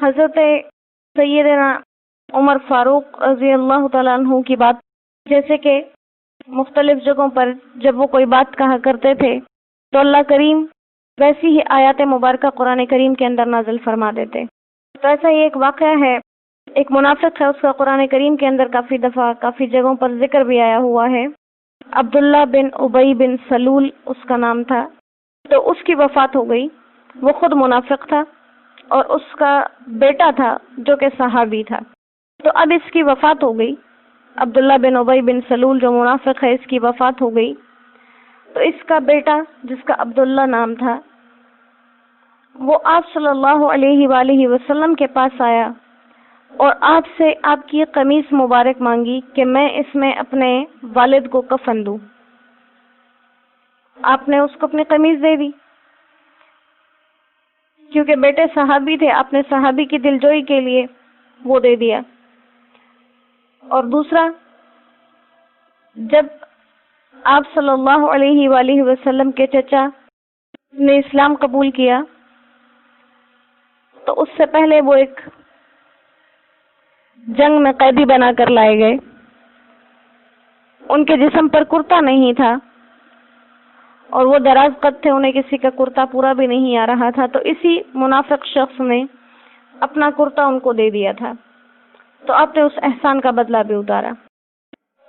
حضرت سیدنا عمر فاروق رضی اللہ تعالیٰ عنہ کی بات، جیسے کہ مختلف جگہوں پر جب وہ کوئی بات کہا کرتے تھے تو اللہ کریم ویسی ہی آیات مبارکہ قرآن کریم کے اندر نازل فرما دیتے۔ تو ایسا ہی ایک واقعہ ہے، ایک منافق ہے، اس کا قرآن کریم کے اندر کافی دفعہ کافی جگہوں پر ذکر بھی آیا ہوا ہے۔ عبداللہ بن ابی بن سلول اس کا نام تھا۔ تو اس کی وفات ہو گئی، وہ خود منافق تھا اور اس کا بیٹا تھا جو کہ صحابی تھا۔ تو اب اس کی وفات ہو گئی، عبداللہ بن ابی بن سلول جو منافق ہے، اس کی وفات ہو گئی۔ تو اس کا بیٹا جس کا عبداللہ نام تھا، وہ آپ صلی اللہ علیہ وآلہ وسلم کے پاس آیا اور آپ سے آپ کی قمیص مبارک مانگی کہ میں اس میں اپنے والد کو کفن دوں۔ آپ نے اس کو اپنی قمیص دے دی، کیونکہ بیٹے صحابی تھے، آپ نے صحابی کی دلجوئی کے لیے وہ دے دیا۔ اور دوسرا، جب آپ صلی اللہ علیہ وآلہ وسلم کے چچا نے اسلام قبول کیا تو اس سے پہلے وہ ایک جنگ میں قیدی بنا کر لائے گئے۔ ان کے جسم پر کرتا نہیں تھا اور وہ دراز قد تھے، انہیں کسی کا کرتا پورا بھی نہیں آ رہا تھا، تو اسی منافق شخص نے اپنا کرتا ان کو دے دیا تھا۔ تو آپ نے اس احسان کا بدلہ بھی اتارا۔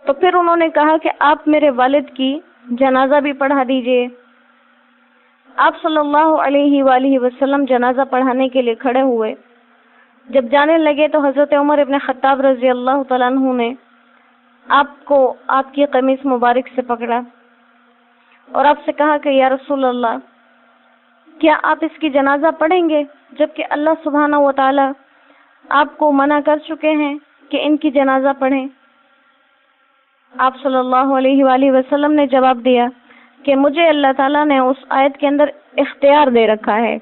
تو پھر انہوں نے کہا کہ آپ میرے والد کی جنازہ بھی پڑھا دیجئے۔ آپ صلی اللہ علیہ وآلہ وسلم جنازہ پڑھانے کے لیے کھڑے ہوئے۔ جب جانے لگے تو حضرت عمر ابن خطاب رضی اللہ تعالیٰ عنہ نے آپ کو آپ کی قمیص مبارک سے پکڑا اور آپ سے کہا کہ یا رسول اللہ، کیا آپ اس کی جنازہ پڑھیں گے، جبکہ اللہ سبحانہ و تعالی آپ کو منع کر چکے ہیں کہ ان کی جنازہ پڑھیں؟ آپ صلی اللہ علیہ وآلہ وسلم نے جواب دیا کہ مجھے اللہ تعالیٰ نے اس آیت کے اندر اختیار دے رکھا ہے،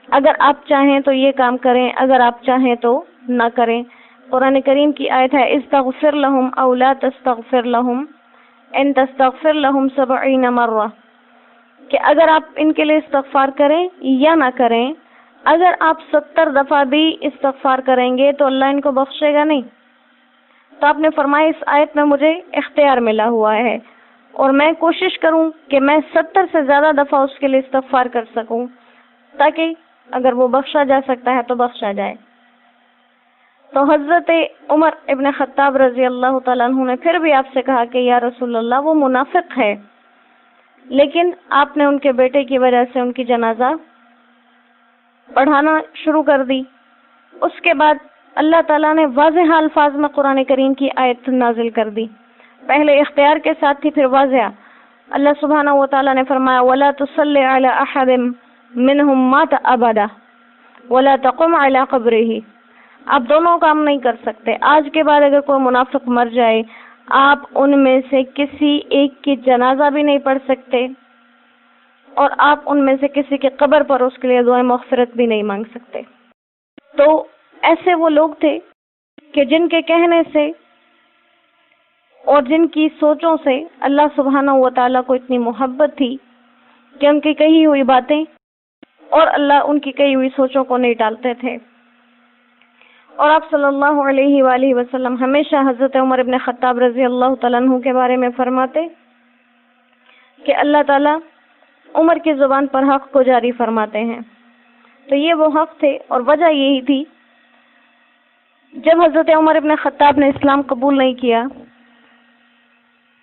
اگر آپ چاہیں تو یہ کام کریں، اگر آپ چاہیں تو نہ کریں۔ قرآن کریم کی آیت ہے استغفر لہم او لا تستغفر لہم ان تستغفر لہم 70 مرہ، کہ اگر آپ ان کے لیے استغفار کریں یا نہ کریں، اگر آپ 70 دفعہ بھی استغفار کریں گے تو اللہ ان کو بخشے گا نہیں۔ تو آپ نے فرمایا اس آیت میں مجھے اختیار ملا ہوا ہے اور میں کوشش کروں کہ میں 70 سے زیادہ دفعہ اس کے لیے استغفار کر سکوں، تاکہ اگر وہ بخشا جا سکتا ہے تو بخشا جائے۔ تو حضرت عمر ابن خطاب رضی اللہ تعالیٰ عنہ نے پھر بھی آپ سے کہا کہ یا رسول اللہ، وہ منافق ہے، لیکن آپ نے ان کے بیٹے کی وجہ سے ان کی جنازہ پڑھانا شروع کر دی۔ اس کے بعد اللہ تعالیٰ نے واضح الفاظ میں قرآن کریم کی آیت نازل کر دی، پہلے اختیار کے ساتھ تھی، پھر واضح۔ اللہ سبحانہ و تعالیٰ نے فرمایا وَلَا تُصَلِّ عَلَىٰ أَحَدٍ مِّنْهُمْ مَاتَ أَبَدًا وَلَا تَقُمْ عَلَىٰ قَبْرِهِ۔ آپ دونوں کام نہیں کر سکتے۔ آج کے بعد اگر کوئی منافق مر جائے، آپ ان میں سے کسی ایک کی جنازہ بھی نہیں پڑھ سکتے اور آپ ان میں سے کسی کے قبر پر اس کے لیے دعائیں مغفرت بھی نہیں مانگ سکتے۔ تو ایسے وہ لوگ تھے کہ جن کے کہنے سے اور جن کی سوچوں سے اللہ سبحانہ و تعالیٰ کو اتنی محبت تھی کہ ان کی کہی ہوئی باتیں اور اللہ ان کی کہی ہوئی سوچوں کو نہیں ٹالتے تھے۔ اور آپ صلی اللہ علیہ وآلہ وسلم ہمیشہ حضرت عمر ابن خطاب رضی اللہ تعالیٰ عنہ کے بارے میں فرماتے کہ اللہ تعالیٰ عمر کی زبان پر حق کو جاری فرماتے ہیں۔ تو یہ وہ حق تھے، اور وجہ یہی تھی جب حضرت عمر ابن خطاب نے اسلام قبول نہیں کیا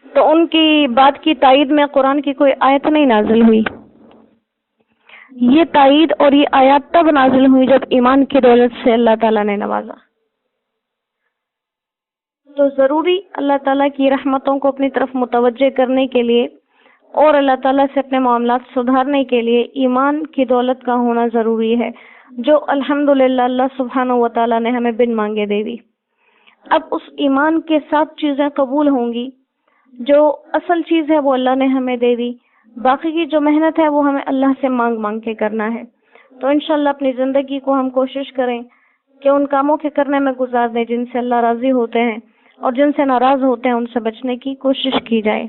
تو ان کی بات کی تائید میں قرآن کی کوئی آیت نہیں نازل ہوئی۔ یہ تائید اور یہ آیات تب نازل ہوئی جب ایمان کی دولت سے اللہ تعالیٰ نے نوازا۔ تو ضروری اللہ تعالیٰ کی رحمتوں کو اپنی طرف متوجہ کرنے کے لیے اور اللہ تعالیٰ سے اپنے معاملات سدھارنے کے لیے ایمان کی دولت کا ہونا ضروری ہے، جو الحمدللہ اللہ سبحانہ و تعالیٰ نے ہمیں بن مانگے دے دی۔ اب اس ایمان کے ساتھ چیزیں قبول ہوں گی، جو اصل چیز ہے وہ اللہ نے ہمیں دے دی، باقی کی جو محنت ہے وہ ہمیں اللہ سے مانگ مانگ کے کرنا ہے۔ تو انشاءاللہ اپنی زندگی کو ہم کوشش کریں کہ ان کاموں کے کرنے میں گزار دیں جن سے اللہ راضی ہوتے ہیں، اور جن سے ناراض ہوتے ہیں ان سے بچنے کی کوشش کی جائے۔